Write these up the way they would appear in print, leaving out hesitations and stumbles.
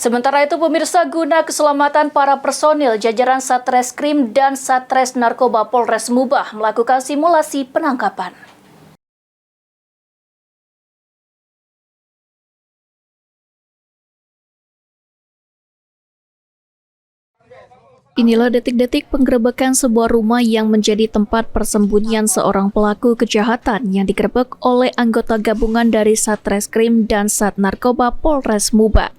Sementara itu, pemirsa, guna keselamatan para personil, jajaran Satreskrim dan Satres Narkoba Polres Mubah melakukan simulasi penangkapan. Inilah detik-detik penggerebekan sebuah rumah yang menjadi tempat persembunyian seorang pelaku kejahatan yang digerebek oleh anggota gabungan dari Satreskrim dan Sat Narkoba Polres Mubah.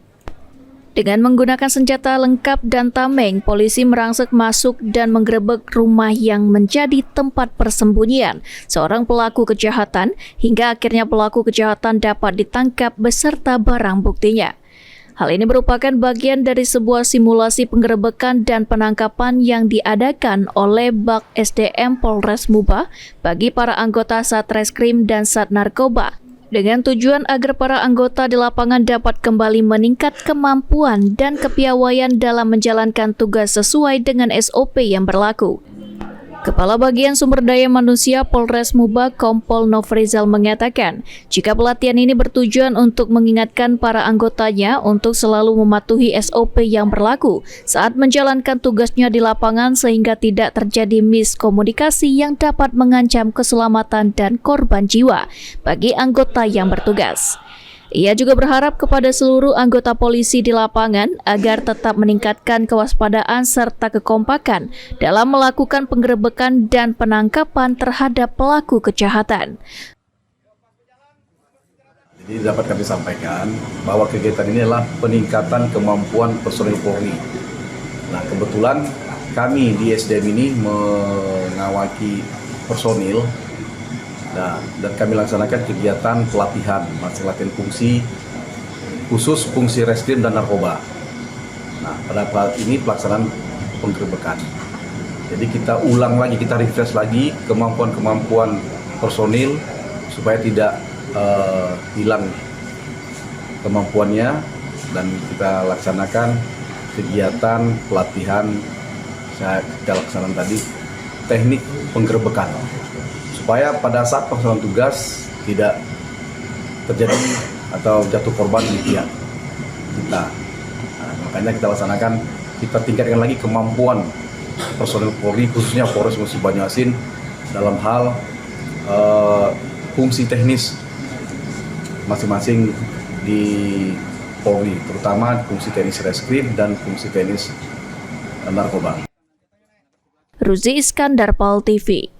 Dengan menggunakan senjata lengkap dan tameng, polisi merangsek masuk dan menggerebek rumah yang menjadi tempat persembunyian seorang pelaku kejahatan hingga akhirnya pelaku kejahatan dapat ditangkap beserta barang buktinya. Hal ini merupakan bagian dari sebuah simulasi penggerebekan dan penangkapan yang diadakan oleh Bak SDM Polres Mubah bagi para anggota Satreskrim dan Sat Narkoba, dengan tujuan agar para anggota di lapangan dapat kembali meningkat kemampuan dan kepiawaian dalam menjalankan tugas sesuai dengan SOP yang berlaku. Kepala Bagian Sumber Daya Manusia Polres Mubah Kompol Nofrizal mengatakan, jika pelatihan ini bertujuan untuk mengingatkan para anggotanya untuk selalu mematuhi SOP yang berlaku saat menjalankan tugasnya di lapangan sehingga tidak terjadi miskomunikasi yang dapat mengancam keselamatan dan korban jiwa bagi anggota yang bertugas. Ia juga berharap kepada seluruh anggota polisi di lapangan agar tetap meningkatkan kewaspadaan serta kekompakan dalam melakukan penggerebekan dan penangkapan terhadap pelaku kejahatan. Jadi dapat kami sampaikan bahwa kegiatan ini adalah peningkatan kemampuan personil Polri. Nah, kebetulan kami di SDM ini mengawaki personil. Nah, dan kami laksanakan kegiatan pelatihan, latihan fungsi, khusus fungsi reskrim dan narkoba. Nah, pada saat ini pelaksanaan penggerebekan. Jadi kita ulang lagi, kita refresh lagi kemampuan-kemampuan personil supaya tidak hilang kemampuannya, dan kita laksanakan kegiatan pelatihan kita laksanakan tadi teknik penggerebekan, supaya pada saat pelaksanaan tugas tidak terjadi atau jatuh korban di pihak kita. Nah, makanya kita laksanakan, kita tingkatkan lagi kemampuan personil Polri, khususnya Polres Musi Banyuasin dalam hal fungsi teknis masing-masing di Polri, terutama fungsi teknis reskrim dan fungsi teknis narkoba. Ruzi Iskandar, PAL TV.